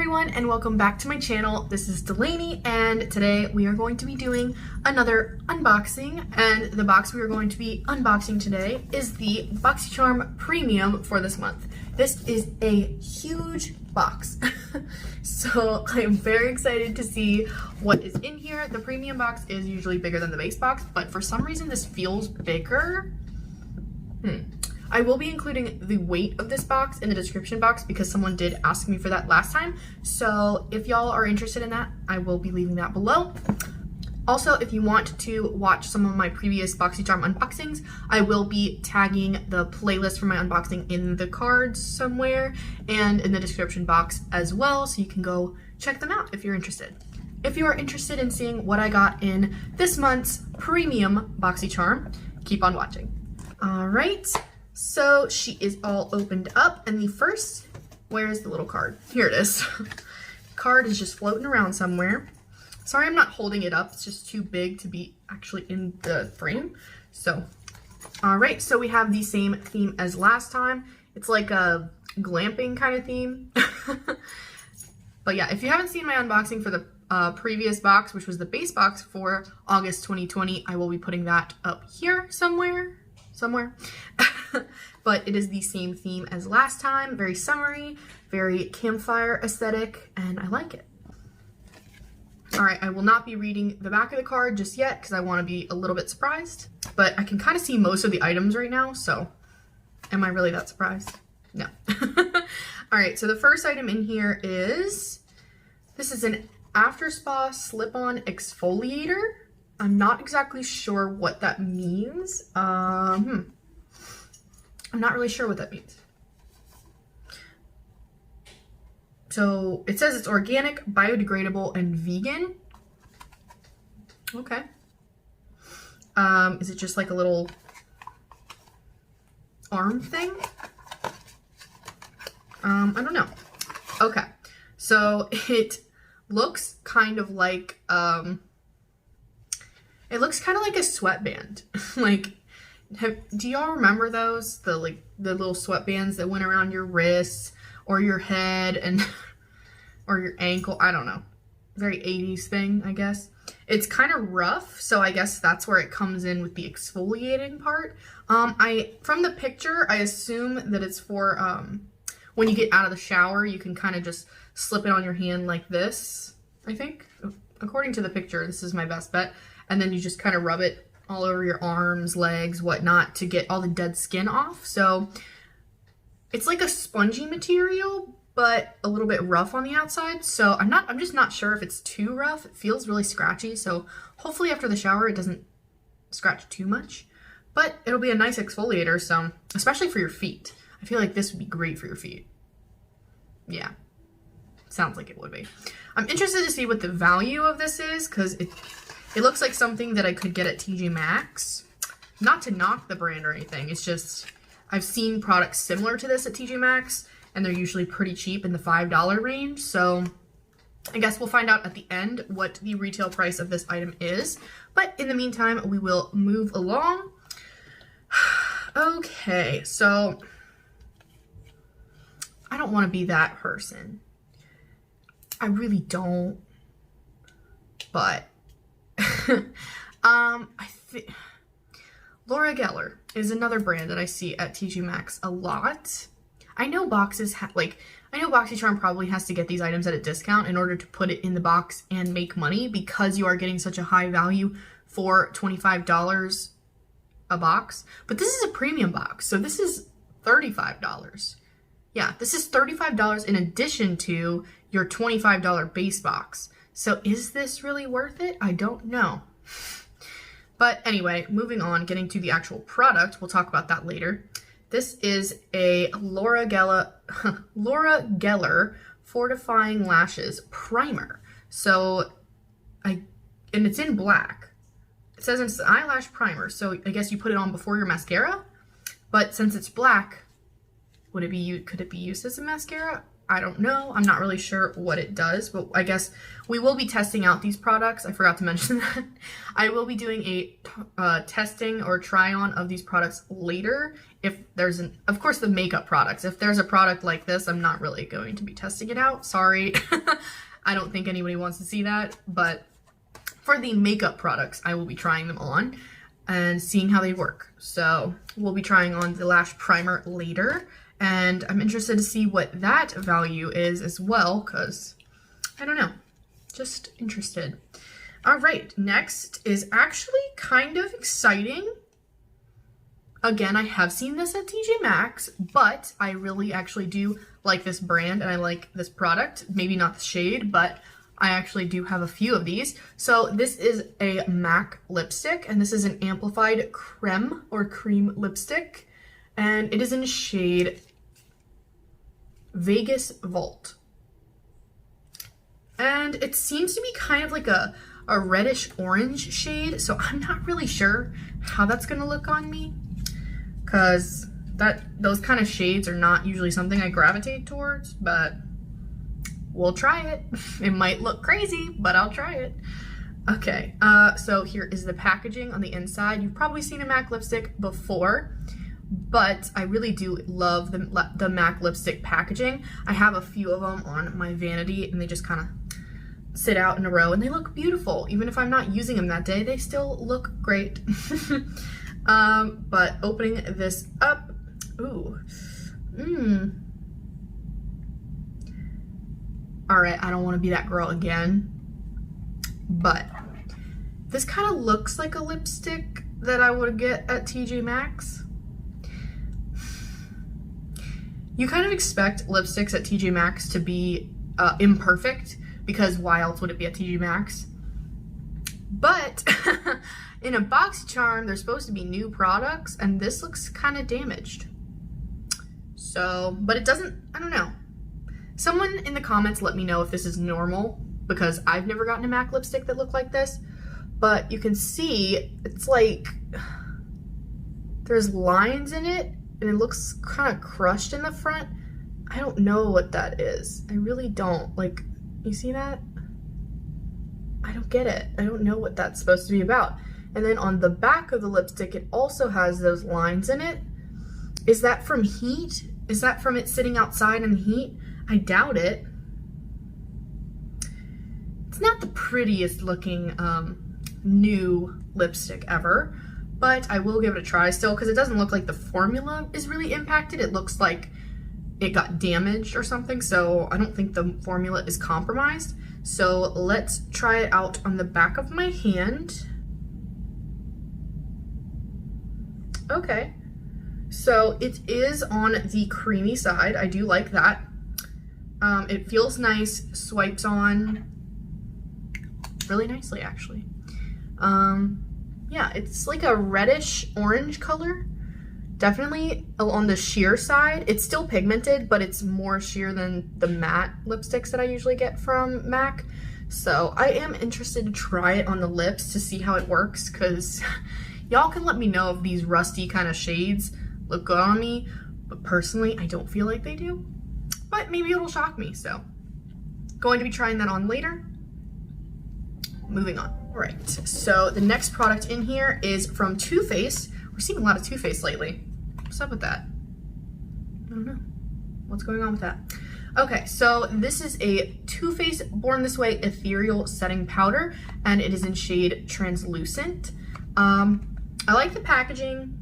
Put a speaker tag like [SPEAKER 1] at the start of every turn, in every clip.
[SPEAKER 1] everyone and welcome back to my channel. This is Delaney and today we are going to be doing another unboxing, and the box we are going to be unboxing today is the Boxycharm Premium for this month. This is a huge box. So I am very excited to see what is in here. The premium box is usually bigger than the base box, but for some reason this feels bigger. I will be including the weight of this box in the description box because someone did ask me for that last time. So if y'all are interested in that, I will be leaving that below. Also, if you want to watch some of my previous Boxycharm unboxings, I will be tagging the playlist for my unboxing in the cards somewhere and in the description box as well, so you can go check them out if you're interested. If you are interested in seeing what I got in this month's premium Boxycharm, keep on watching. All right. So she is all opened up, and the first, where's the little card? Here it is. Card is just floating around somewhere. Sorry I'm not holding it up, it's just too big to be actually in the frame. So, all right, so we have the same theme as last time. It's like a glamping kind of theme. But yeah, if you haven't seen my unboxing for the previous box, which was the base box for August 2020, I will be putting that up here somewhere. But it is the same theme as last time, very summery, very campfire aesthetic, and I like it. All right, I will not be reading the back of the card just yet because I want to be a little bit surprised, but I can kind of see most of the items right now, so am I really that surprised? No. All right, so the first item in here is, this is an after spa slip-on exfoliator. I'm not exactly sure what that means. I'm not really sure what that means. So it says it's organic, biodegradable, and vegan. Okay. Is it just like a little arm thing? I don't know. Okay. So it looks kind of like, it looks kind of like a sweatband. Like, do y'all remember those? The little sweatbands that went around your wrists or your head and or your ankle. I don't know. Very 80s thing, I guess. It's kind of rough, so I guess that's where it comes in with the exfoliating part. From the picture, I assume that it's for when you get out of the shower, you can kind of just slip it on your hand like this, I think. According to the picture, this is my best bet. And then you just kind of rub it all over your arms, legs, whatnot to get all the dead skin off. So it's like a spongy material, but a little bit rough on the outside. So I'm just not sure if it's too rough. It feels really scratchy. So hopefully after the shower, it doesn't scratch too much, but it'll be a nice exfoliator. So especially for your feet, I feel like this would be great for your feet. Yeah, sounds like it would be. I'm interested to see what the value of this is because it looks like something that I could get at TJ Maxx. Not to knock the brand or anything, it's just I've seen products similar to this at TJ Maxx and they're usually pretty cheap in the $5 range. So I guess we'll find out at the end what the retail price of this item is. But in the meantime, we will move along. Okay, so I don't want to be that person. I really don't. But Laura Geller is another brand that I see at TJ Maxx a lot. I know Boxycharm probably has to get these items at a discount in order to put it in the box and make money because you are getting such a high value for $25 a box. But this is a premium box, so this is $35. Yeah, this is $35 in addition to your $25 base box. So is this really worth it? I don't know. But anyway, moving on, getting to the actual product, we'll talk about that later. This is a Laura Geller Fortifying Lashes Primer. So, and it's in black. It says it's an eyelash primer, so I guess you put it on before your mascara. But since it's black, could it be used as a mascara? I don't know. I'm not really sure what it does, but I guess we will be testing out these products. I forgot to mention that. I will be doing a testing or try on of these products later. If there's of course, the makeup products. If there's a product like this, I'm not really going to be testing it out. Sorry. I don't think anybody wants to see that, but for the makeup products, I will be trying them on and seeing how they work. So we'll be trying on the lash primer later. And I'm interested to see what that value is as well, because I don't know, just interested. All right, next is actually kind of exciting. Again, I have seen this at TJ Maxx, but I really actually do like this brand and I like this product. Maybe not the shade, but I actually do have a few of these. So this is a MAC lipstick, and this is an amplified creme or cream lipstick. And it is in shade Vegas Vault. And it seems to be kind of like a reddish orange shade, so I'm not really sure how that's gonna look on me, because those kind of shades are not usually something I gravitate towards, but we'll try it. It might look crazy, but I'll try it. Okay, so here is the packaging on the inside. You've probably seen a MAC lipstick before, but I really do love the MAC lipstick packaging. I have a few of them on my vanity, and they just kind of sit out in a row, and they look beautiful. Even if I'm not using them that day, they still look great. But opening this up, ooh, all right, I don't want to be that girl again, but this kind of looks like a lipstick that I would get at TJ Maxx. You kind of expect lipsticks at TJ Maxx to be imperfect, because why else would it be at TJ Maxx? But in a Boxycharm, there's supposed to be new products, and this looks kind of damaged. So, but it doesn't, I don't know. Someone in the comments let me know if this is normal, because I've never gotten a MAC lipstick that looked like this. But you can see it's like there's lines in it, and it looks kind of crushed in the front. I don't know what that is. I really don't. Like, you see that? I don't get it. I don't know what that's supposed to be about. And then on the back of the lipstick, it also has those lines in it. Is that from heat? Is that from it sitting outside in the heat? I doubt it. It's not the prettiest looking new lipstick ever, but I will give it a try still, because it doesn't look like the formula is really impacted. It looks like it got damaged or something, so I don't think the formula is compromised. So let's try it out on the back of my hand. Okay, so it is on the creamy side. I do like that. It feels nice, swipes on really nicely actually. Yeah, it's like a reddish orange color. Definitely on the sheer side. It's still pigmented, but it's more sheer than the matte lipsticks that I usually get from MAC. So I am interested to try it on the lips to see how it works, because y'all can let me know if these rusty kind of shades look good on me, but personally I don't feel like they do. But maybe it'll shock me, so going to be trying that on later. Moving on. All right, so the next product in here is from Too Faced. We're seeing a lot of Too Faced lately. What's up with that? I don't know. What's going on with that? Okay, so this is a Too Faced Born This Way Ethereal Setting Powder, and it is in shade Translucent. I like the packaging.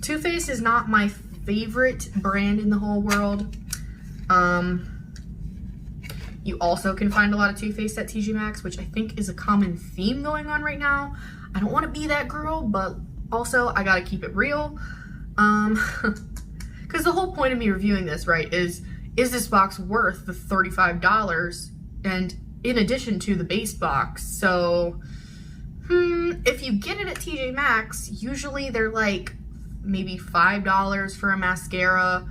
[SPEAKER 1] Too Faced is not my favorite brand in the whole world. You also can find a lot of Too Faced at TJ Maxx, which I think is a common theme going on right now. I don't want to be that girl, but also I gotta keep it real. Because the whole point of me reviewing this, right, is this box worth the $35, and in addition to the base box? So, if you get it at TJ Maxx, usually they're like maybe $5 for a mascara,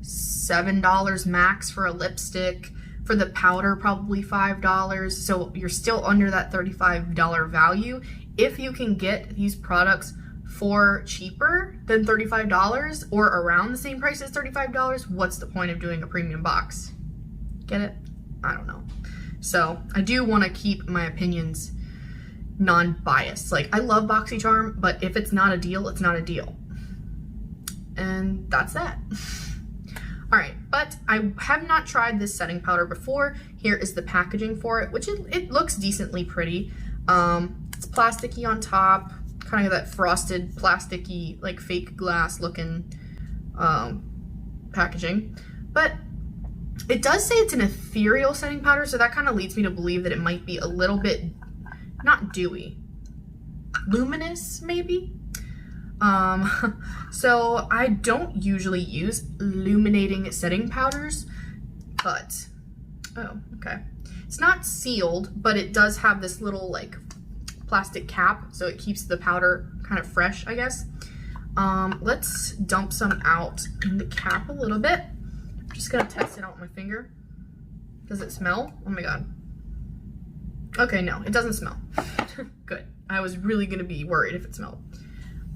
[SPEAKER 1] $7 max for a lipstick. For the powder, probably $5. So you're still under that $35 value if you can get these products for cheaper than $35 or around the same price as $35, what's the point of doing a premium box? Get it? I don't know. So I do want to keep my opinions non-biased. Like, I love Boxycharm, but if it's not a deal, it's not a deal. And that's that. All right, but I have not tried this setting powder before. Here is the packaging for it, which it looks decently pretty. It's plasticky on top, kind of that frosted plasticky, like fake glass looking packaging. But it does say it's an ethereal setting powder, so that kind of leads me to believe that it might be a little bit, not dewy, luminous maybe? So I don't usually use illuminating setting powders, but, oh, okay. It's not sealed, but it does have this little like plastic cap, so it keeps the powder kind of fresh, I guess. Let's dump some out in the cap a little bit. I'm just gonna test it out with my finger. Does it smell? Oh my God. Okay, no, it doesn't smell. Good. I was really gonna be worried if it smelled.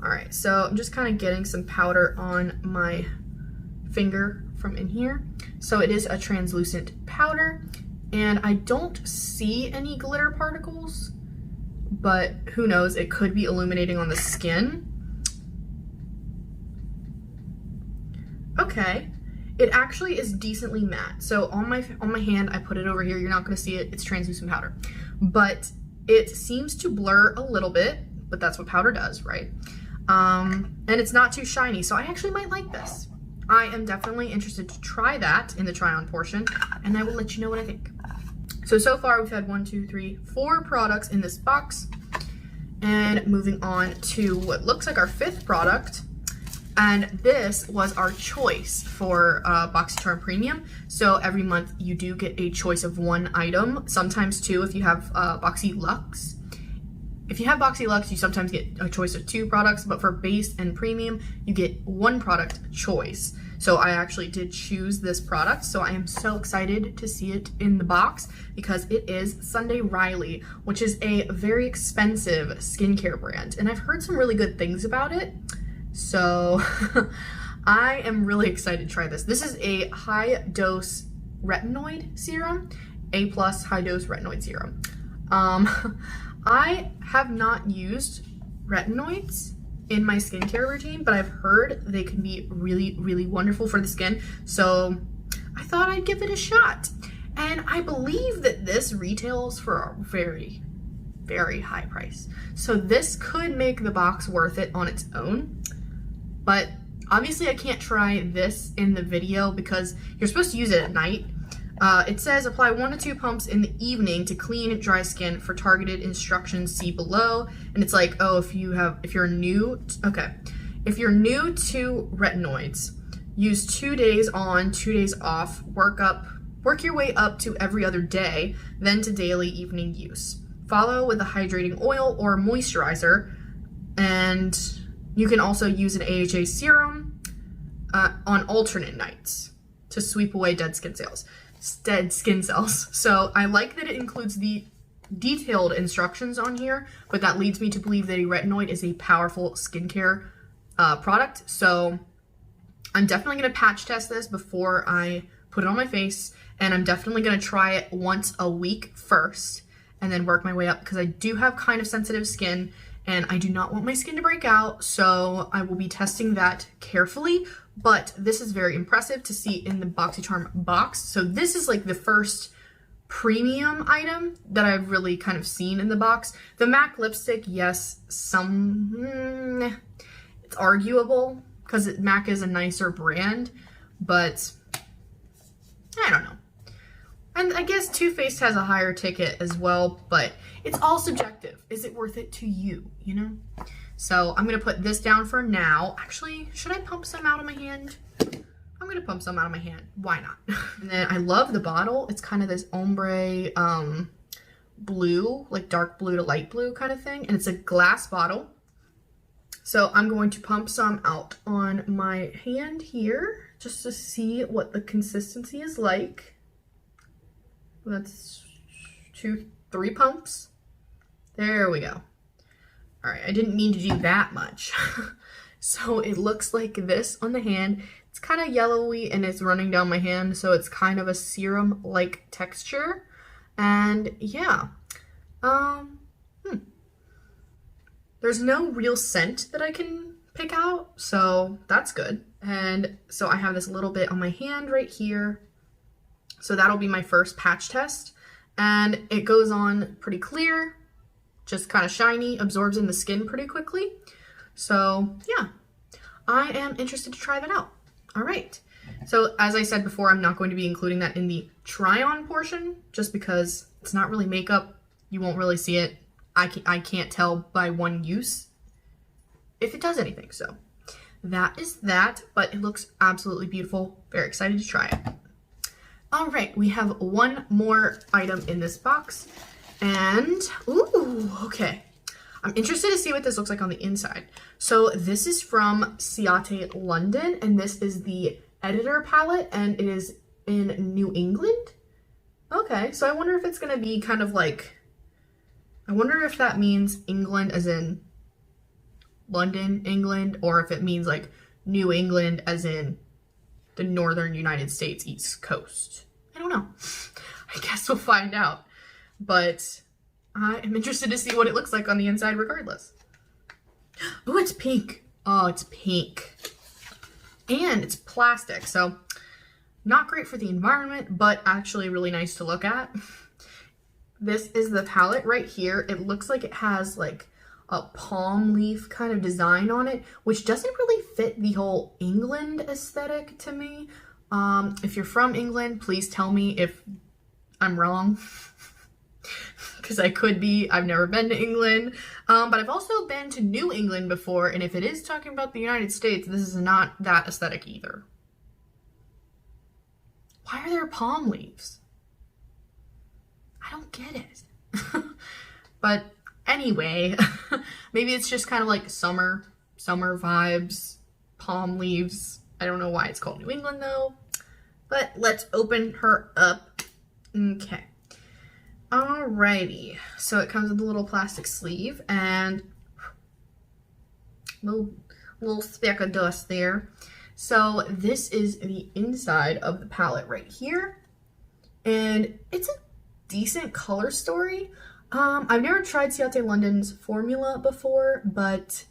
[SPEAKER 1] All right, so I'm just kind of getting some powder on my finger from in here. So it is a translucent powder, and I don't see any glitter particles, but who knows, it could be illuminating on the skin. Okay, it actually is decently matte. So on my hand, I put it over here. You're not gonna see it, it's translucent powder. But it seems to blur a little bit, but that's what powder does, right? And it's not too shiny, so I actually might like this. I am definitely interested to try that in the try on portion, and I will let you know what I think. So far we've had 1, 2, 3, 4 products in this box, and moving on to what looks like our 5th product. And this was our choice for Boxycharm Premium. So every month you do get a choice of 1 item, sometimes 2 if you have Boxy Luxe. If you have Boxy Luxe, you sometimes get a choice of 2 products, but for base and premium, you get 1 product choice. So I actually did choose this product, so I am so excited to see it in the box because it is Sunday Riley, which is a very expensive skincare brand, and I've heard some really good things about it. So I am really excited to try this. This is a high-dose retinoid serum, A+ high-dose retinoid serum. I have not used retinoids in my skincare routine, but I've heard they can be really, really wonderful for the skin. So I thought I'd give it a shot. And I believe that this retails for a very, very high price. So this could make the box worth it on its own. But obviously I can't try this in the video because you're supposed to use it at night. It says apply 1 to 2 pumps in the evening to clean dry skin. For targeted instructions, see below. And it's like, oh, if you're new to retinoids, use 2 days on, 2 days off, work your way up to every other day, then to daily evening use. Follow with a hydrating oil or moisturizer, and you can also use an AHA serum on alternate nights to sweep away dead skin cells. So I like that it includes the detailed instructions on here, but that leads me to believe that a retinoid is a powerful skincare product. So I'm definitely going to patch test this before I put it on my face, and I'm definitely going to try it once a week first and then work my way up because I do have kind of sensitive skin and I do not want my skin to break out, so I will be testing that carefully. But this is very impressive to see in the Boxycharm box. So this is like the first premium item that I've really kind of seen in the box. The MAC lipstick, yes, it's arguable because MAC is a nicer brand, but I don't know. And I guess Too Faced has a higher ticket as well, but it's all subjective. Is it worth it to you, you know? So I'm gonna put this down for now. Actually, should I pump some out of my hand? I'm gonna pump some out of my hand. Why not? And then I love the bottle. It's kind of this ombre blue, like dark blue to light blue kind of thing. And it's a glass bottle. So I'm going to pump some out on my hand here just to see what the consistency is like. That's 2, 3 pumps. There we go. All right, I didn't mean to do that much. So it looks like this on the hand. It's kind of yellowy and it's running down my hand, so it's kind of a serum-like texture. And yeah, there's no real scent that I can pick out, so that's good. And so I have this little bit on my hand right here. So that'll be my first patch test. And it goes on pretty clear, just kind of shiny, absorbs in the skin pretty quickly. So yeah, I am interested to try that out. All right. So as I said before, I'm not going to be including that in the try-on portion just because it's not really makeup. You won't really see it. I can't tell by one use if it does anything. So that is that, but it looks absolutely beautiful. Very excited to try it. All right, we have one more item in this box. And, ooh, okay. I'm interested to see what this looks like on the inside. So this is from Ciate London, and this is the Editor palette, and it is in New England. Okay, so I wonder if it's gonna be kind of like, I wonder if that means England as in London, England, or if it means like New England as in the northern United States, East Coast. I don't know. I guess we'll find out. But I am interested to see what it looks like on the inside regardless. Oh, it's pink. Oh, it's pink. And it's plastic, so not great for the environment, but actually really nice to look at. This is the palette right here. It looks like it has like a palm leaf kind of design on it, which doesn't really fit the whole England aesthetic to me. If you're from England, please tell me if I'm wrong. Because I could be. I've never been to England, but I've also been to New England before, and if it is talking about the United States, this is not that aesthetic either. Why are there palm leaves? I don't get it. But anyway, maybe it's just kind of like summer vibes, palm leaves. I don't know why it's called New England though, but let's open her up. Okay. Alrighty, so it comes with a little plastic sleeve and little speck of dust there. So this is the inside of the palette right here, and it's a decent color story. I've never tried Ciate London's formula before, but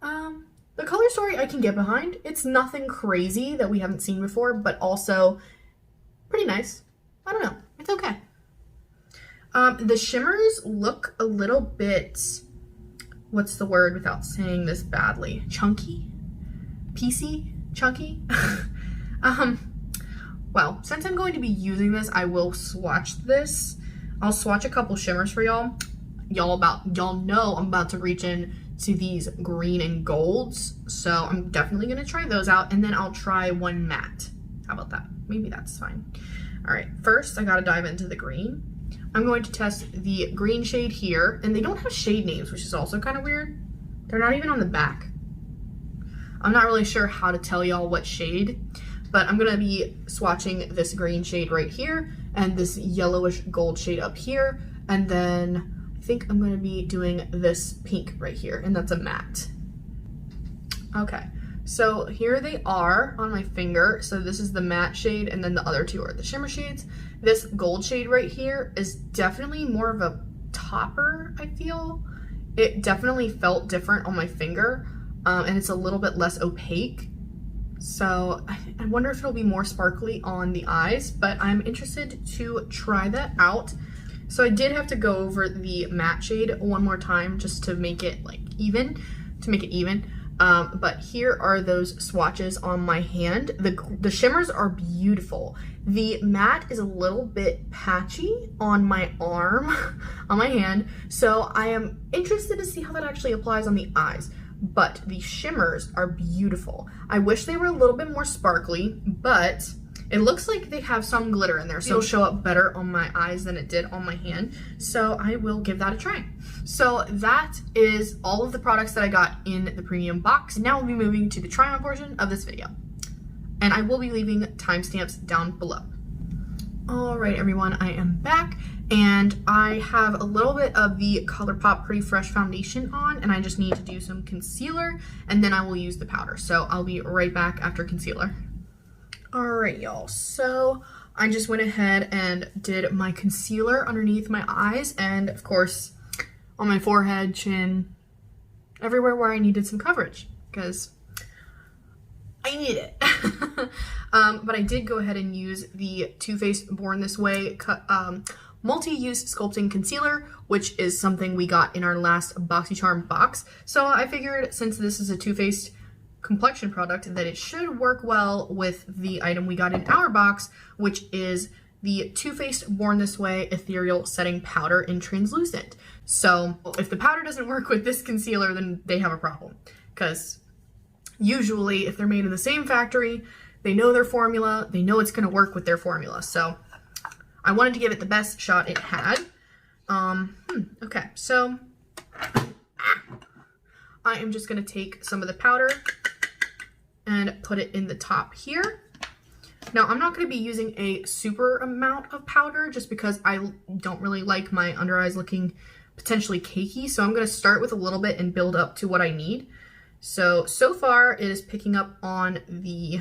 [SPEAKER 1] the color story I can get behind. It's nothing crazy that we haven't seen before, but also pretty nice. I don't know, it's okay. The shimmers look a little bit, what's the word without saying this badly? Chunky? Piecey? Chunky? Well, since I'm going to be using this, I will swatch this. I'll swatch a couple shimmers for y'all. Y'all know I'm about to reach in to these green and golds, so I'm definitely gonna try those out, and then I'll try one matte. How about that? Maybe that's fine. All right, first I gotta dive into the green. I'm going to test the green shade here, and they don't have shade names, which is also kind of weird. They're not even on the back. I'm not really sure how to tell y'all what shade, but I'm gonna be swatching this green shade right here and this yellowish gold shade up here, and then I think I'm gonna be doing this pink right here, and that's a matte. Okay, so here they are on my finger. So this is the matte shade, and then the other two are the shimmer shades. This gold shade right here is definitely more of a topper, I feel. It definitely felt different on my finger, and it's a little bit less opaque. So I wonder if it'll be more sparkly on the eyes, but I'm interested to try that out. So I did have to go over the matte shade one more time just to make it like even, but here are those swatches on my hand. The shimmers are beautiful. The matte is a little bit patchy on my arm, on my hand, so I am interested to see how that actually applies on the eyes. But the shimmers are beautiful. I wish they were a little bit more sparkly, but it looks like they have some glitter in there, so it'll show up better on my eyes than it did on my hand. So I will give that a try. So that is all of the products that I got in the premium box. Now we'll be moving to the try-on portion of this video, and I will be leaving timestamps down below. All right, everyone, I am back, and I have a little bit of the Colourpop Pretty Fresh foundation on, and I just need to do some concealer, and then I will use the powder. So I'll be right back after concealer. All right, y'all, so I just went ahead and did my concealer underneath my eyes, and of course, on my forehead, chin, everywhere where I needed some coverage, because I need it. But I did go ahead and use the Too Faced Born This Way multi-use sculpting concealer, which is something we got in our last Boxycharm box. So I figured since this is a Too Faced complexion product that it should work well with the item we got in our box, which is the Too Faced Born This Way Ethereal Setting Powder in Translucent. So if the powder doesn't work with this concealer, then they have a problem, because usually if they're made in the same factory, they know their formula, they know it's going to work with their formula. So I wanted to give it the best shot it had. Okay, so I am just going to take some of the powder and put it in the top here. Now, I'm not going to be using a super amount of powder just because I don't really like my under eyes looking potentially cakey. So I'm going to start with a little bit and build up to what I need. So far it is picking up on the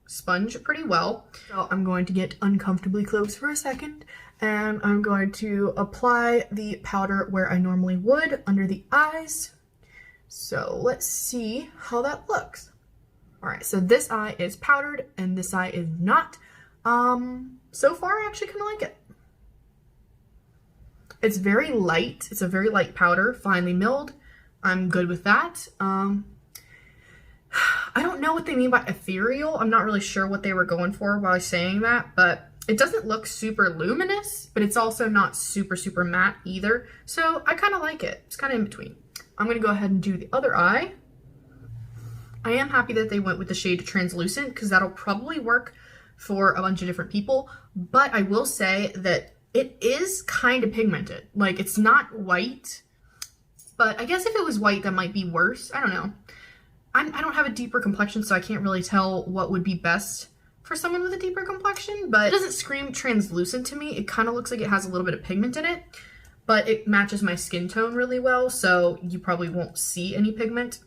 [SPEAKER 1] sponge pretty well. So I'm going to get uncomfortably close for a second, and I'm going to apply the powder where I normally would, under the eyes. So let's see how that looks. All right, so this eye is powdered and this eye is not. So far I actually kind of like it. It's very light. It's a very light powder, finely milled. I'm good with that. I don't know what they mean by ethereal. I'm not really sure what they were going for by saying that, but it doesn't look super luminous, but it's also not super, super matte either. So I kind of like it. It's kind of in between. I'm going to go ahead and do the other eye. I am happy that they went with the shade Translucent because that'll probably work for a bunch of different people. But I will say that it is kind of pigmented. Like, it's not white, but I guess if it was white, that might be worse. I don't know. I don't have a deeper complexion, so I can't really tell what would be best for someone with a deeper complexion, but it doesn't scream translucent to me. It kind of looks like it has a little bit of pigment in it, but it matches my skin tone really well, so you probably won't see any pigment.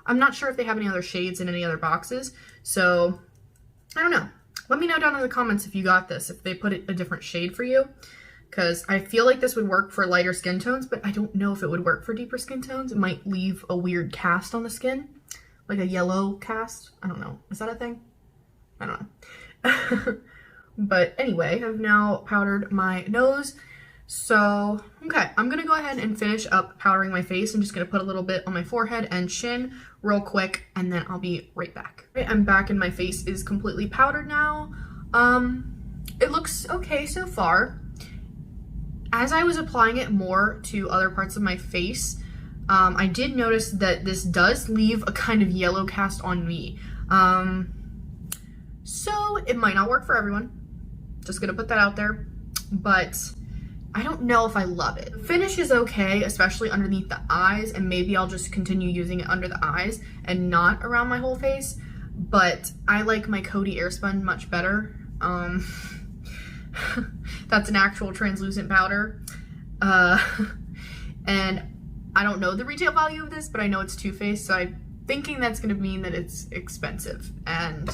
[SPEAKER 1] I'm not sure if they have any other shades in any other boxes, so I don't know. Let me know down in the comments if you got this, if they put a different shade for you, because I feel like this would work for lighter skin tones, but I don't know if it would work for deeper skin tones. It might leave a weird cast on the skin, like a yellow cast. I don't know. Is that a thing? I don't know. But anyway, I've now powdered my nose. So, okay, I'm going to go ahead and finish up powdering my face. I'm just going to put a little bit on my forehead and chin real quick, and then I'll be right back. Okay, I'm back and my face is completely powdered now. It looks okay so far. As I was applying it more to other parts of my face, I did notice that this does leave a kind of yellow cast on me. So it might not work for everyone. Just gonna put that out there. But I don't know if I love it. The finish is okay, especially underneath the eyes, and maybe I'll just continue using it under the eyes and not around my whole face. But I like my Coty Airspun much better. That's an actual translucent powder. And I don't know the retail value of this, but I know it's Too Faced, so I'm thinking that's gonna mean that it's expensive, and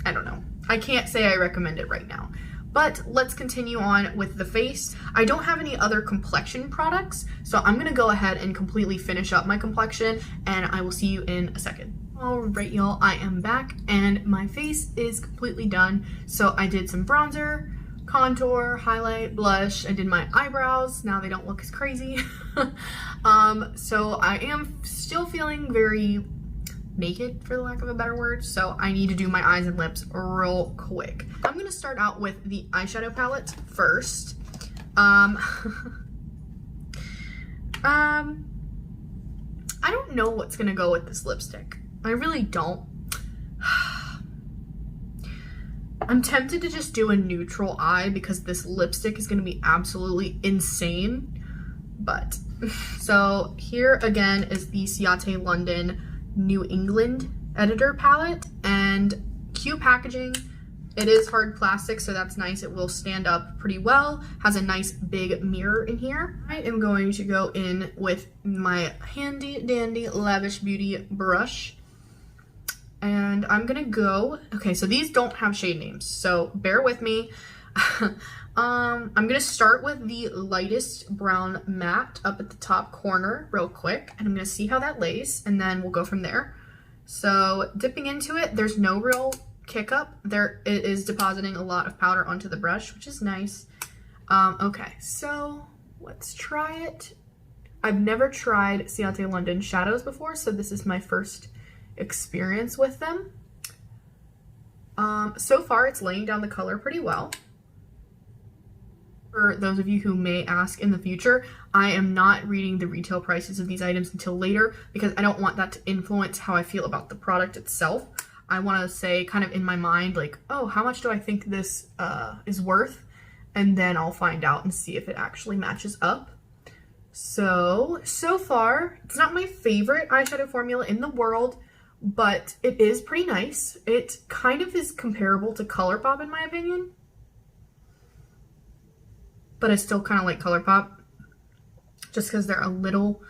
[SPEAKER 1] I don't know. I can't say I recommend it right now. But let's continue on with the face. I don't have any other complexion products, so I'm gonna go ahead and completely finish up my complexion, and I will see you in a second. All right, y'all, I am back, and my face is completely done. So I did some bronzer, contour, highlight, blush. I did my eyebrows. Now they don't look as crazy. So I am still feeling very naked, for the lack of a better word, so I need to do my eyes and lips real quick. I'm gonna start out with the eyeshadow palette first. I don't know what's gonna go with this lipstick. I really don't. I'm tempted to just do a neutral eye because this lipstick is gonna be absolutely insane, but so here again is the Ciate London New England editor palette, and cute packaging. It is hard plastic, so that's nice. It will stand up pretty well. Has a nice big mirror in here. I am going to go in with my handy dandy Lavish Beauty brush. And I'm gonna go, okay, so these don't have shade names, so bear with me. I'm gonna start with the lightest brown matte up at the top corner real quick, and I'm gonna see how that lays, and then we'll go from there. So dipping into it, there's no real kick up. It is depositing a lot of powder onto the brush, which is nice. Okay, so let's try it. I've never tried Ciate London shadows before, so this is my first experience with them. So far it's laying down the color pretty well. For those of you who may ask in the future, I am not reading the retail prices of these items until later because I don't want that to influence how I feel about the product itself. I want to say kind of in my mind like, oh, how much do I think this is worth? And then I'll find out and see if it actually matches up. So far, it's not my favorite eyeshadow formula in the world, but it is pretty nice. It kind of is comparable to Colourpop in my opinion. But I still kind of like Colourpop just because they're a little,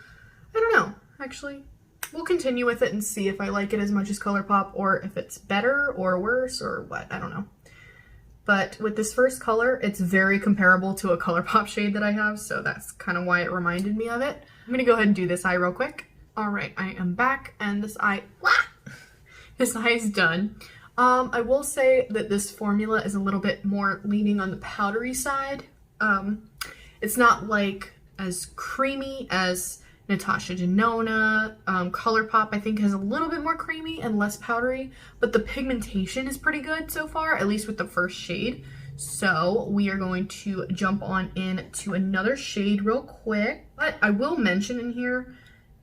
[SPEAKER 1] I don't know, actually. We'll continue with it and see if I like it as much as Colourpop or if it's better or worse or what, I don't know. But with this first color, it's very comparable to a Colourpop shade that I have, so that's kind of why it reminded me of it. I'm gonna go ahead and do this eye real quick. All right, I am back and this eye is done. I will say that this formula is a little bit more leaning on the powdery side. It's not like as creamy as Natasha Denona. Colourpop I think has a little bit more creamy and less powdery, but the pigmentation is pretty good so far, at least with the first shade. So we are going to jump on into another shade real quick. But I will mention in here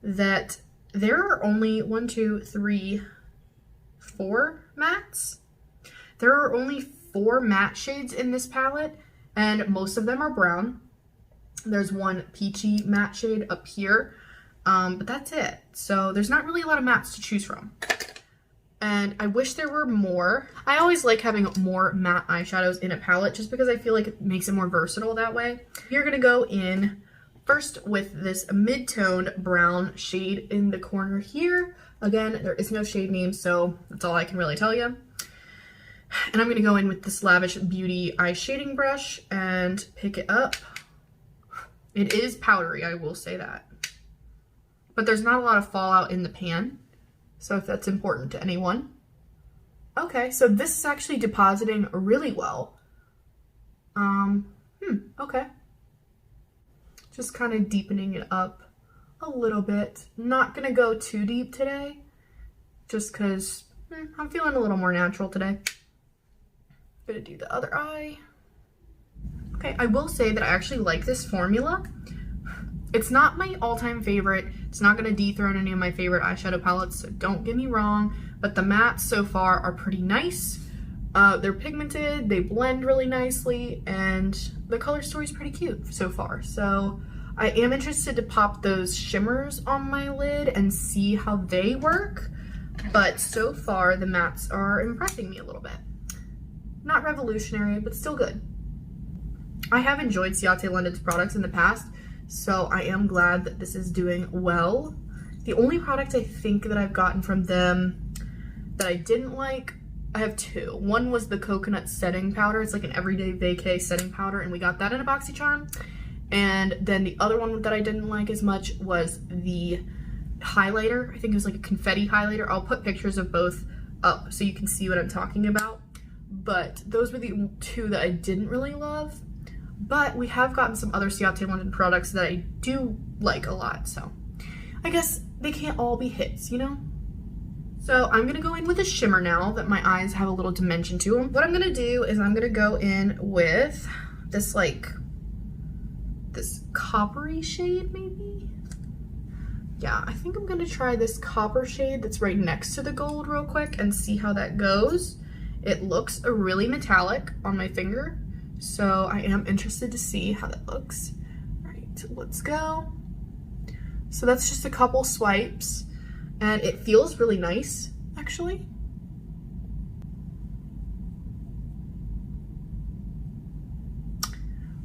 [SPEAKER 1] that there are only 1, 2, 3, 4 mattes. There are only 4 matte shades in this palette, and most of them are brown. There's one peachy matte shade up here, but that's it. So there's not really a lot of mattes to choose from. And I wish there were more. I always like having more matte eyeshadows in a palette just because I feel like it makes it more versatile that way. You're gonna go in first with this mid-toned brown shade in the corner here. Again, there is no shade name, so that's all I can really tell you. And I'm gonna go in with this Lavish Beauty eye shading brush and pick it up. It is powdery, I will say that. But there's not a lot of fallout in the pan, so if that's important to anyone. Okay, so this is actually depositing really well. Okay. Just kind of deepening it up a little bit. Not gonna go too deep today, just because I'm feeling a little more natural today. Gonna do the other eye. Okay, I will say that I actually like this formula. It's not my all-time favorite. It's not gonna dethrone any of my favorite eyeshadow palettes, so don't get me wrong, but the mattes so far are pretty nice. They're pigmented, they blend really nicely, and the color story is pretty cute so far. So I am interested to pop those shimmers on my lid and see how they work, but so far the mattes are impressing me a little bit. Not revolutionary, but still good. I have enjoyed Ciate London's products in the past, so I am glad that this is doing well. The only product I think that I've gotten from them that I didn't like, I have 2. One was the coconut setting powder. It's like an everyday vacay setting powder, and we got that in a Boxycharm. And then the other one that I didn't like as much was the highlighter. I think it was like a confetti highlighter. I'll put pictures of both up so you can see what I'm talking about. But those were the 2 that I didn't really love. But we have gotten some other Ciate London products that I do like a lot, so I guess they can't all be hits, you know? So I'm gonna go in with a shimmer now that my eyes have a little dimension to them. What I'm gonna do is I'm gonna go in with this this coppery shade maybe? Yeah, I think I'm gonna try this copper shade that's right next to the gold real quick and see how that goes. It looks really metallic on my finger, so I am interested to see how that looks. All right, let's go. So that's just a couple swipes, and it feels really nice, actually.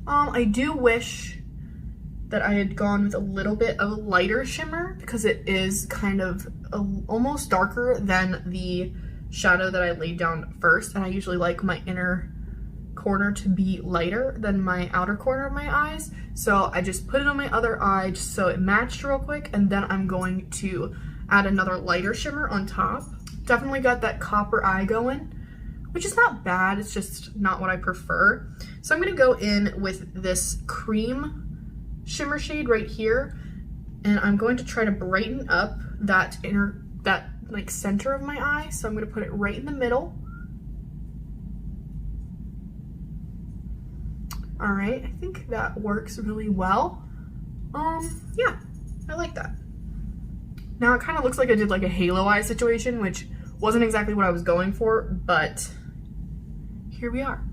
[SPEAKER 1] I do wish that I had gone with a little bit of a lighter shimmer because it is kind of almost darker than the shadow that I laid down first, and I usually like my inner corner to be lighter than my outer corner of my eyes. So I just put it on my other eye just so it matched real quick, and then I'm going to add another lighter shimmer on top. Definitely got that copper eye going, which is not bad, it's just not what I prefer. So I'm gonna go in with this cream shimmer shade right here, and I'm going to try to brighten up that like center of my eye. So I'm gonna put it right in the middle. All right, I think that works really well. Yeah, I like that. Now it kind of looks like I did like a halo eye situation, which wasn't exactly what I was going for, but here we are.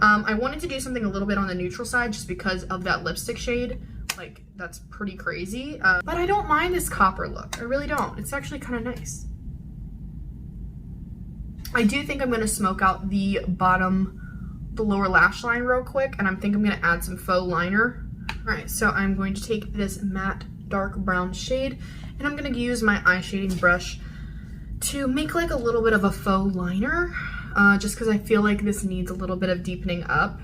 [SPEAKER 1] I wanted to do something a little bit on the neutral side just because of that lipstick shade. Like, that's pretty crazy. But I don't mind this copper look. I really don't. It's actually kind of nice. I do think I'm going to smoke out the lower lash line real quick, and I think I'm going to add some faux liner. All right, so I'm going to take this matte dark brown shade, and I'm going to use my eye shading brush to make like a little bit of a faux liner, just because I feel like this needs a little bit of deepening up.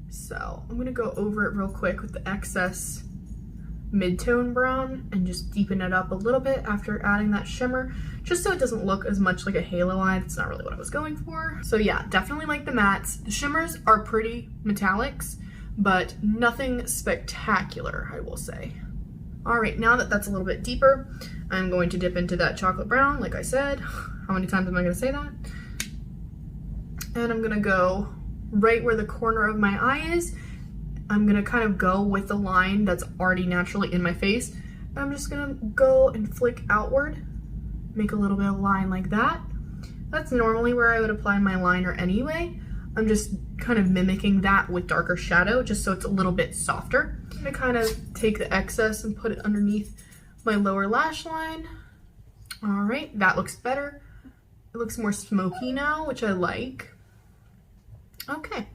[SPEAKER 1] So I'm going to go over it real quick with the excess mid-tone brown and just deepen it up a little bit after adding that shimmer, just so it doesn't look as much like a halo eye. That's not really what I was going for. So yeah, definitely like the mattes. The shimmers are pretty metallics, but nothing spectacular, I will say. All right, now that that's a little bit deeper, I'm going to dip into that chocolate brown, like I said. How many times am I gonna say that? And I'm gonna go right where the corner of my eye is. I'm gonna kind of go with the line that's already naturally in my face. I'm just gonna go and flick outward, make a little bit of line like that. That's normally where I would apply my liner anyway. I'm just kind of mimicking that with darker shadow, just so it's a little bit softer. I'm gonna kind of take the excess and put it underneath my lower lash line. All right, that looks better. It looks more smoky now, which I like. Okay,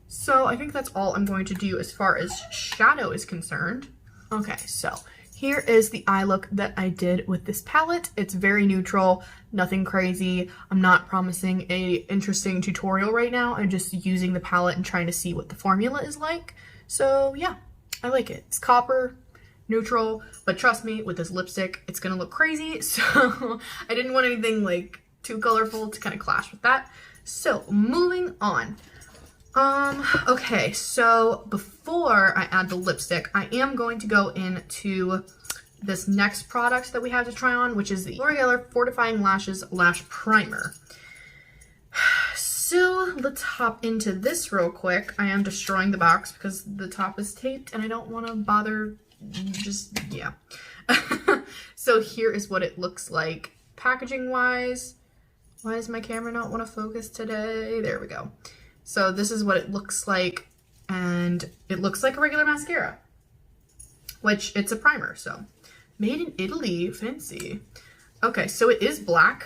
[SPEAKER 1] so I think that's all I'm going to do as far as shadow is concerned. Okay, so here is the eye look that I did with this palette. It's very neutral, nothing crazy. I'm not promising a interesting tutorial right now. I'm just using the palette and trying to see what the formula is like. So yeah, I like it. It's copper, neutral, but trust me, with this lipstick, it's gonna look crazy. So I didn't want anything like too colorful to kind of clash with that. So moving on. Okay, so before I add the lipstick, I am going to go into this next product that we have to try on, which is the L'Oreal Fortifying Lashes Lash Primer. So let's hop into this real quick. I am destroying the box because the top is taped and I don't want to bother, just, yeah. So here is what it looks like packaging wise. Why does my camera not want to focus today? There we go. So this is what it looks like, and it looks like a regular mascara, which it's a primer, so made in Italy, fancy. Okay, so it is black,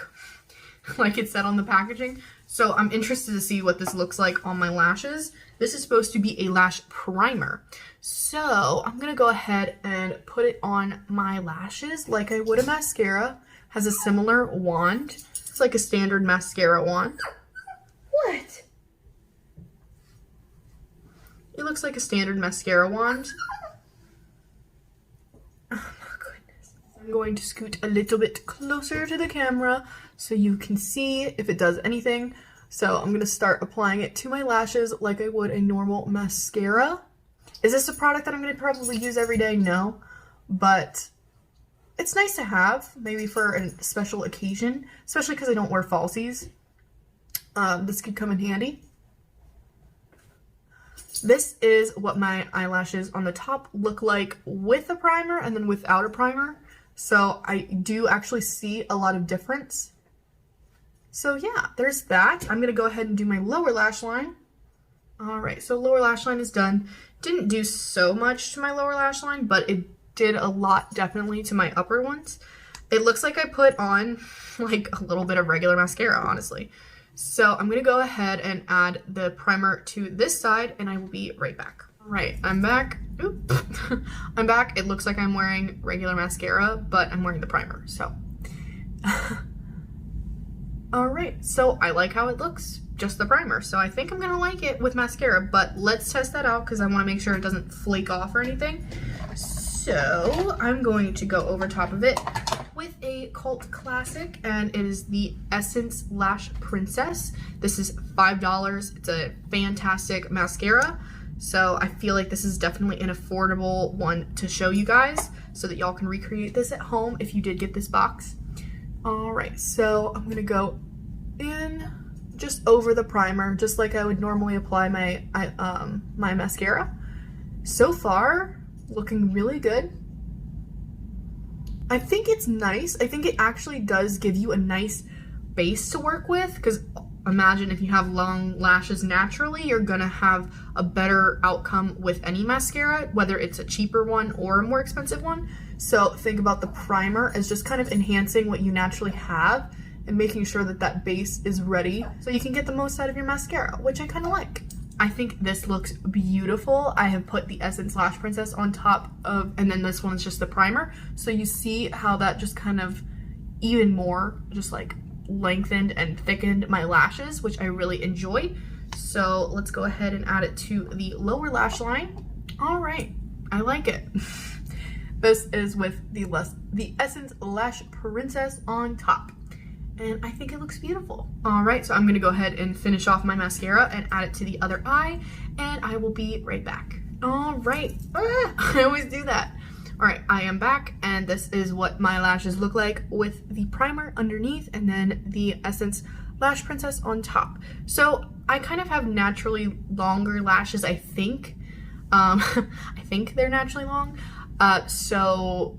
[SPEAKER 1] like it said on the packaging. So I'm interested to see what this looks like on my lashes. This is supposed to be a lash primer. So I'm gonna go ahead and put it on my lashes like I would a mascara. Has a similar wand. It's like a standard mascara wand. What? It looks like a standard mascara wand. Oh my goodness. I'm going to scoot a little bit closer to the camera so you can see if it does anything. So I'm going to start applying it to my lashes like I would a normal mascara. Is this a product that I'm going to probably use every day? No. But it's nice to have, maybe for a special occasion, especially because I don't wear falsies. This could come in handy. This is what my eyelashes on the top look like with a primer and then without a primer. So I do actually see a lot of difference. So yeah, there's that. I'm gonna go ahead and do my lower lash line. All right, so lower lash line is done. Didn't do so much to my lower lash line, but it did a lot definitely to my upper ones. It looks like I put on like a little bit of regular mascara, honestly. So I'm gonna go ahead and add the primer to this side and I will be right back. All right, I'm back. Oop. I'm back. It looks like I'm wearing regular mascara, but I'm wearing the primer, so. All right, so I like how it looks, just the primer. So I think I'm gonna like it with mascara, but let's test that out because I wanna make sure it doesn't flake off or anything. So I'm going to go over top of it with a cult classic, and it is the Essence Lash Princess. This is $5. It's a fantastic mascara. So I feel like this is definitely an affordable one to show you guys so that y'all can recreate this at home if you did get this box. All right, so I'm gonna go in just over the primer, just like I would normally apply my my mascara. So far, looking really good. I think it's nice. I think it actually does give you a nice base to work with, because imagine if you have long lashes naturally, you're gonna have a better outcome with any mascara, whether it's a cheaper one or a more expensive one. So think about the primer as just kind of enhancing what you naturally have and making sure that that base is ready so you can get the most out of your mascara, which I kind of like. I think this looks beautiful. I have put the Essence Lash Princess on top of, and then this one's just the primer. So you see how that just kind of even more just like lengthened and thickened my lashes, which I really enjoy. So let's go ahead and add it to the lower lash line. All right, I like it. This is with the Essence Lash Princess on top. And I think it looks beautiful. All right, so I'm gonna go ahead and finish off my mascara and add it to the other eye, and I will be right back. All right, I always do that. All right, I am back, and this is what my lashes look like with the primer underneath and then the Essence Lash Princess on top. So I kind of have naturally longer lashes, I think. I think they're naturally long. So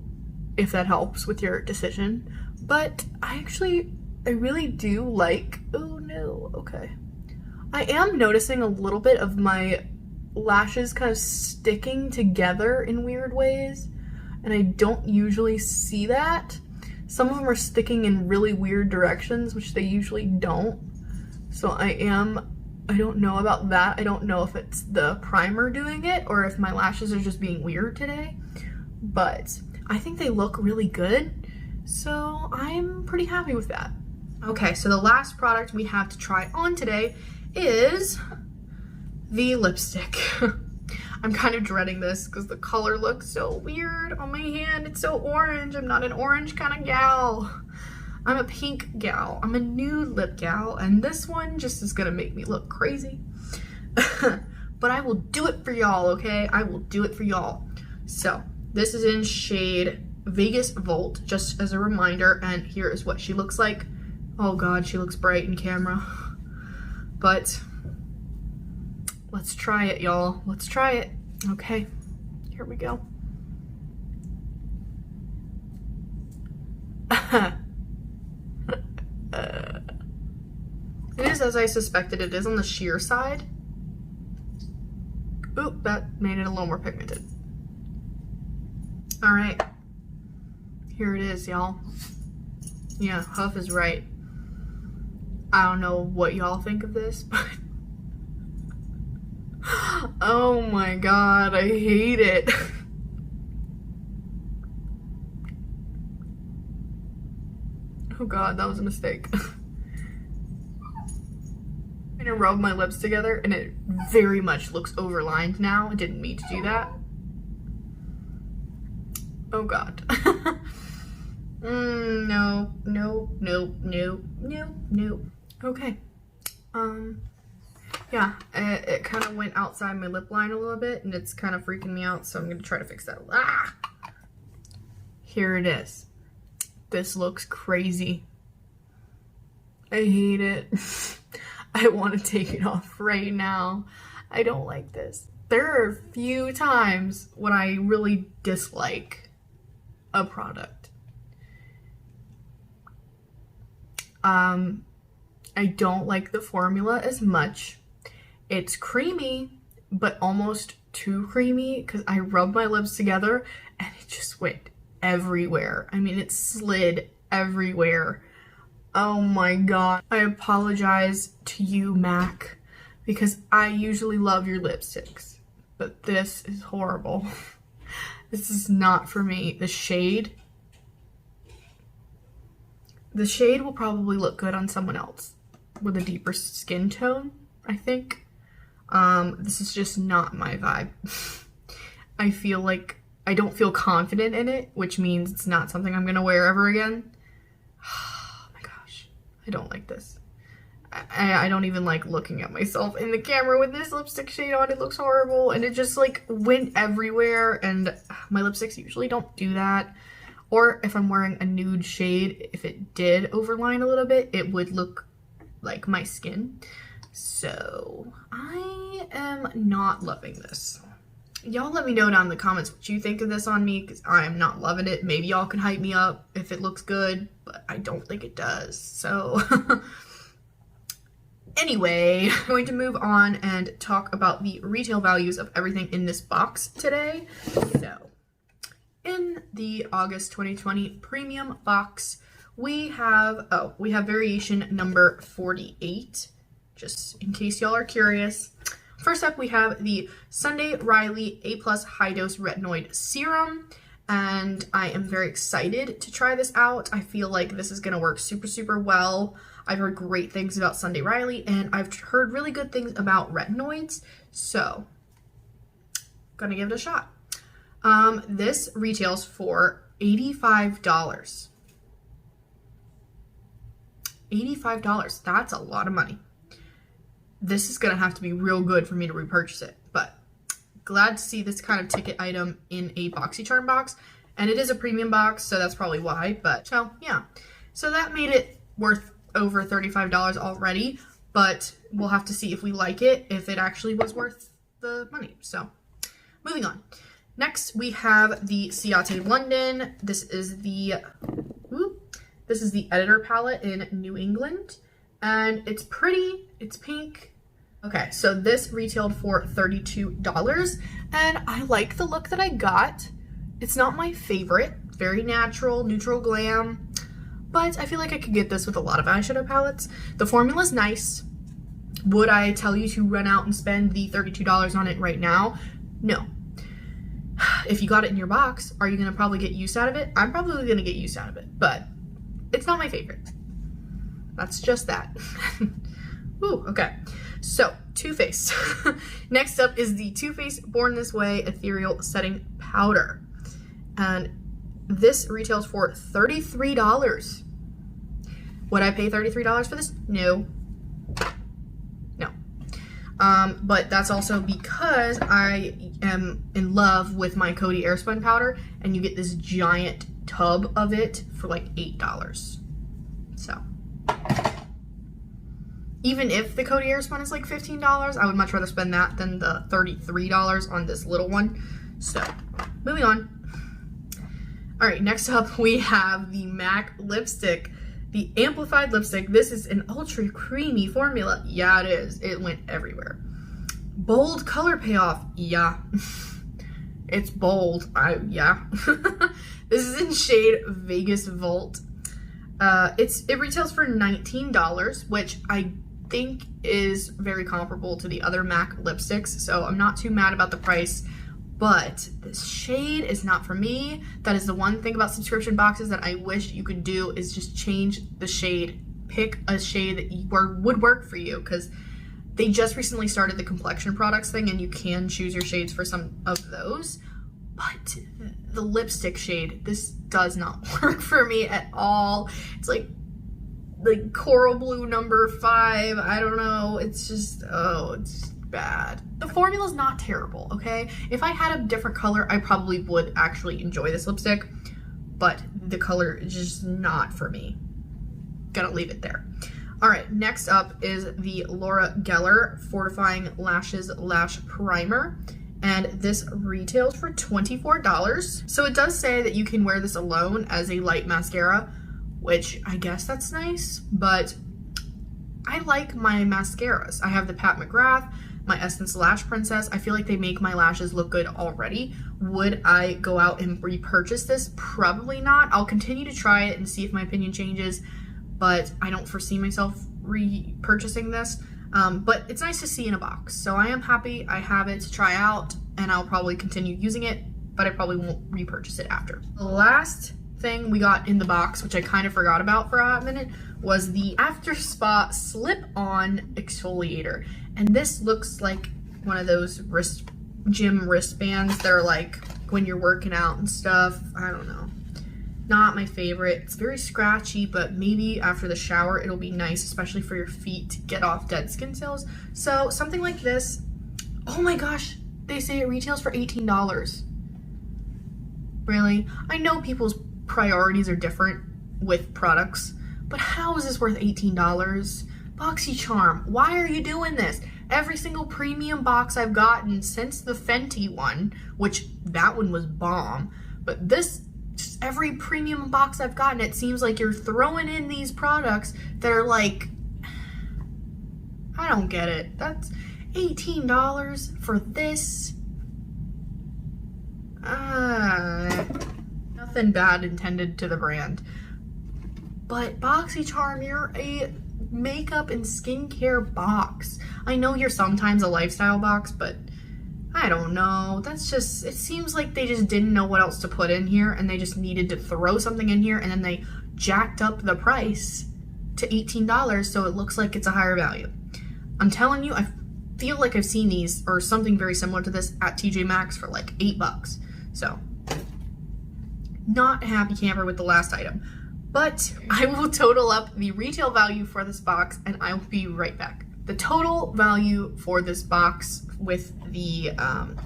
[SPEAKER 1] if that helps with your decision. But I really do like, oh no, okay. I am noticing a little bit of my lashes kind of sticking together in weird ways, and I don't usually see that. Some of them are sticking in really weird directions, which they usually don't. So I don't know about that. I don't know if it's the primer doing it or if my lashes are just being weird today, but I think they look really good. So I'm pretty happy with that. Okay, so the last product we have to try on today is the lipstick. I'm kind of dreading this because the color looks so weird on my hand. It's so orange. I'm not an orange kind of gal. I'm a pink gal. I'm a nude lip gal, and this one just is gonna make me look crazy. But I will do it for y'all, okay? I will do it for y'all. So this is in shade Vegas Volt, just as a reminder, and here is what she looks like. Oh God, she looks bright in camera. But let's try it, y'all. Let's try it. Okay, here we go. It is as I suspected it is on the sheer side. Oop, that made it a little more pigmented. All right, here it is, y'all. Yeah, Huff is right. I don't know what y'all think of this, but oh my God, I hate it. Oh God, that was a mistake. I'm gonna rub my lips together and it very much looks overlined now. I didn't mean to do that. Oh God. No, no, no, no, no, no. Okay. Yeah, it kind of went outside my lip line a little bit and it's kind of freaking me out, so I'm gonna try to fix that. Ah! Here it is. This looks crazy. I hate it. I want to take it off right now. I don't like this. There are a few times when I really dislike a product. I don't like the formula as much. It's creamy, but almost too creamy because I rubbed my lips together and it just went everywhere. I mean, it slid everywhere. Oh my god. I apologize to you, MAC, because I usually love your lipsticks, but this is horrible. This is not for me. The shade will probably look good on someone else with a deeper skin tone, I think. This is just not my vibe. I feel like I don't feel confident in it, which means it's not something I'm gonna wear ever again. Oh my gosh, I don't like this. I don't even like looking at myself in the camera with this lipstick shade on. It looks horrible, and it just like went everywhere, and my lipsticks usually don't do that. Or if I'm wearing a nude shade, if it did overline a little bit, it would look like my skin. So I am not loving this. Y'all let me know down in the comments what you think of this on me, because I am not loving it. Maybe y'all can hype me up if it looks good, but I don't think it does. So anyway, I'm going to move on and talk about the retail values of everything in this box today. So in the August 2020 premium box, we have variation number 48, just in case y'all are curious. First up, we have the Sunday Riley A+ High Dose Retinoid Serum, and I am very excited to try this out. I feel like this is going to work super, super well. I've heard great things about Sunday Riley, and I've heard really good things about retinoids, so gonna give it a shot. This retails for $85. $85, that's a lot of money. This is gonna have to be real good for me to repurchase it, but glad to see this kind of ticket item in a Boxycharm box, and it is a premium box, so that's probably why, but so yeah. So that made it worth over $35 already, but we'll have to see if we like it, if it actually was worth the money. So moving on. Next, we have the Ciate London. This is the editor palette in New England, and it's pretty, it's pink. Okay, so this retailed for $32, and I like the look that I got. It's not my favorite, very natural, neutral glam, but I feel like I could get this with a lot of eyeshadow palettes. The formula's nice. Would I tell you to run out and spend the $32 on it right now? No. If you got it in your box, are you gonna probably get use out of it? I'm probably gonna get use out of it, but it's not my favorite. That's just that. Ooh, okay. So, Too Faced. Next up is the Too Faced Born This Way Ethereal Setting Powder. And this retails for $33. Would I pay $33 for this? No. No. But that's also because I am in love with my Coty Airspun powder, and you get this giant tub of it for like $8. So even if the Coty Airspun is like $15, I would much rather spend that than the $33 on this little one. So moving on. All right, next up we have the MAC lipstick, the Amplified lipstick. This is an ultra creamy formula. Yeah, it is. It went everywhere. Bold color payoff. Yeah. It's bold. Yeah. This is in shade Vegas Volt. It retails for $19, which I think is very comparable to the other MAC lipsticks, so I'm not too mad about the price. But this shade is not for me. That is the one thing about subscription boxes that I wish you could do, is just change the shade. Pick a shade that would work for you, because they just recently started the complexion products thing, and you can choose your shades for some of those. But the lipstick shade, this does not work for me at all. It's like coral blue number 5. I don't know. It's just, oh, it's bad. The formula's not terrible, okay? If I had a different color, I probably would actually enjoy this lipstick, but the color is just not for me. Gotta leave it there. All right, next up is the Laura Geller Fortifying Lashes Lash Primer, and this retails for $24. So it does say that you can wear this alone as a light mascara, which I guess that's nice, but I like my mascaras. I have the Pat McGrath, my Essence Lash Princess. I feel like they make my lashes look good already. Would I go out and repurchase this? Probably not. I'll continue to try it and see if my opinion changes, but I don't foresee myself repurchasing this. But it's nice to see in a box. So I am happy I have it to try out, and I'll probably continue using it, but I probably won't repurchase it after. The last thing we got in the box, which I kind of forgot about for a hot minute, was the After Spa Slip-On Exfoliator. And this looks like one of those gym wristbands. They're like when you're working out and stuff. I don't know. Not my favorite. It's very scratchy, but maybe after the shower it'll be nice, especially for your feet, to get off dead skin cells. So something like this. Oh my gosh, they say it retails for $18. Really? I know people's priorities are different with products, but how is this worth $18? Boxycharm, why are you doing this? Every single premium box I've gotten since the Fenty one, which that one was bomb, but this, just every premium box I've gotten, it seems like you're throwing in these products that are like, I don't get it. That's $18 for this. Nothing bad intended to the brand. But Boxycharm, you're a makeup and skincare box. I know you're sometimes a lifestyle box, but I don't know. That's just, it seems like they just didn't know what else to put in here, and they just needed to throw something in here, and then they jacked up the price to $18 so it looks like it's a higher value. I'm telling you, I feel like I've seen these or something very similar to this at TJ Maxx for like $8. So, not a happy camper with the last item. But I will total up the retail value for this box, and I will be right back. The total value for this box with the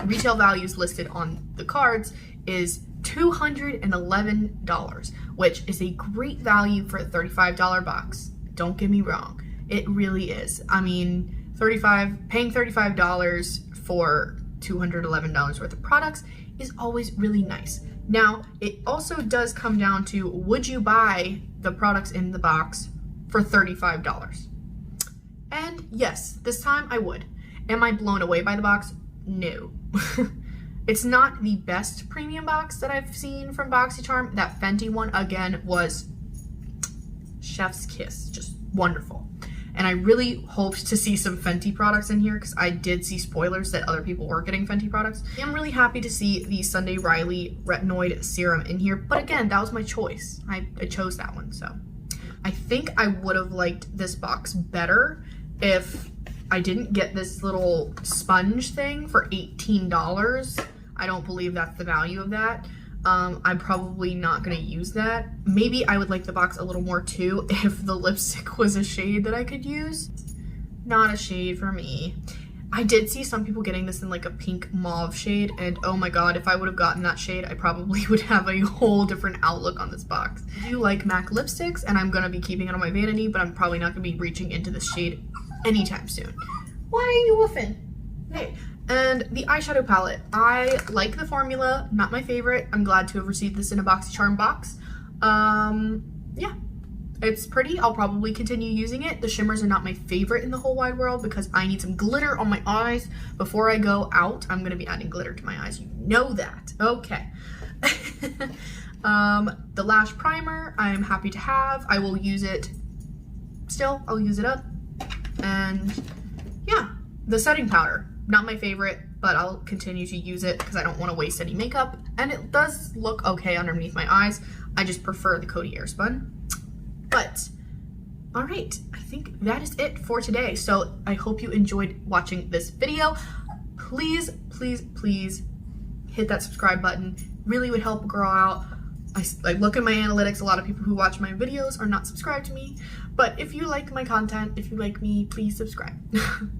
[SPEAKER 1] retail values listed on the cards is $211, which is a great value for a $35 box. Don't get me wrong, it really is. I mean, paying $35 for $211 worth of products is always really nice. Now, it also does come down to, would you buy the products in the box for $35? And yes, this time I would. Am I blown away by the box? No. It's not the best premium box that I've seen from Boxycharm. That Fenty one, again, was chef's kiss. Just wonderful. And I really hoped to see some Fenty products in here, because I did see spoilers that other people were getting Fenty products. I'm really happy to see the Sunday Riley Retinoid Serum in here, but again, that was my choice. I chose that one, so. I think I would have liked this box better if I didn't get this little sponge thing for $18. I don't believe that's the value of that. I'm probably not going to use that. Maybe I would like the box a little more too if the lipstick was a shade that I could use. Not a shade for me. I did see some people getting this in like a pink mauve shade, and oh my god, if I would have gotten that shade, I probably would have a whole different outlook on this box. I do like MAC lipsticks, and I'm going to be keeping it on my vanity, but I'm probably not going to be reaching into this shade anytime soon. Why are you woofing? Hey. And the eyeshadow palette, I like the formula, not my favorite. I'm glad to have received this in a Boxycharm box. Yeah, it's pretty. I'll probably continue using it. The shimmers are not my favorite in the whole wide world because I need some glitter on my eyes before I go out. I'm gonna be adding glitter to my eyes, you know that. Okay. The lash primer, I'm happy to have. I will use it still, I'll use it up. And yeah, the setting powder. Not my favorite, but I'll continue to use it because I don't want to waste any makeup. And it does look okay underneath my eyes. I just prefer the Coty Airspun. But, alright, I think that is it for today. So I hope you enjoyed watching this video. Please, please, please hit that subscribe button. Really would help a girl out. I look at my analytics. A lot of people who watch my videos are not subscribed to me. But if you like my content, if you like me, please subscribe.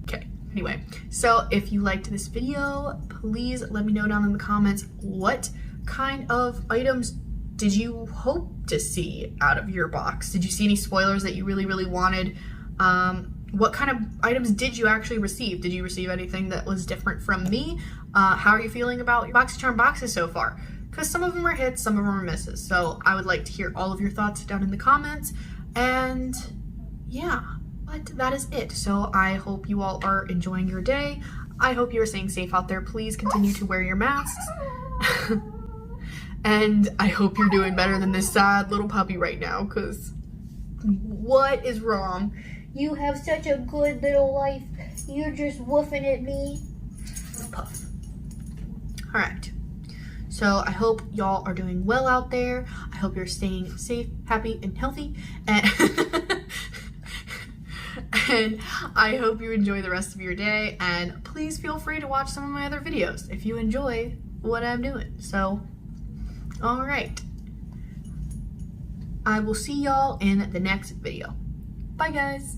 [SPEAKER 1] Okay. Anyway, so if you liked this video, please let me know down in the comments what kind of items did you hope to see out of your box? Did you see any spoilers that you really, really wanted? What kind of items did you actually receive? Did you receive anything that was different from me? How are you feeling about your Boxycharm boxes so far? Because some of them are hits, some of them are misses. So I would like to hear all of your thoughts down in the comments. And yeah. But that is it. So I hope you all are enjoying your day. I hope you are staying safe out there. Please continue to wear your masks. And I hope you're doing better than this sad little puppy right now, because What is wrong? You have such a good little life. You're just woofing at me. Puff. Alright. So I hope y'all are doing well out there. I hope you're staying safe, happy, and healthy. And I hope you enjoy the rest of your day. And please feel free to watch some of my other videos if you enjoy what I'm doing. So, alright. I will see y'all in the next video. Bye, guys.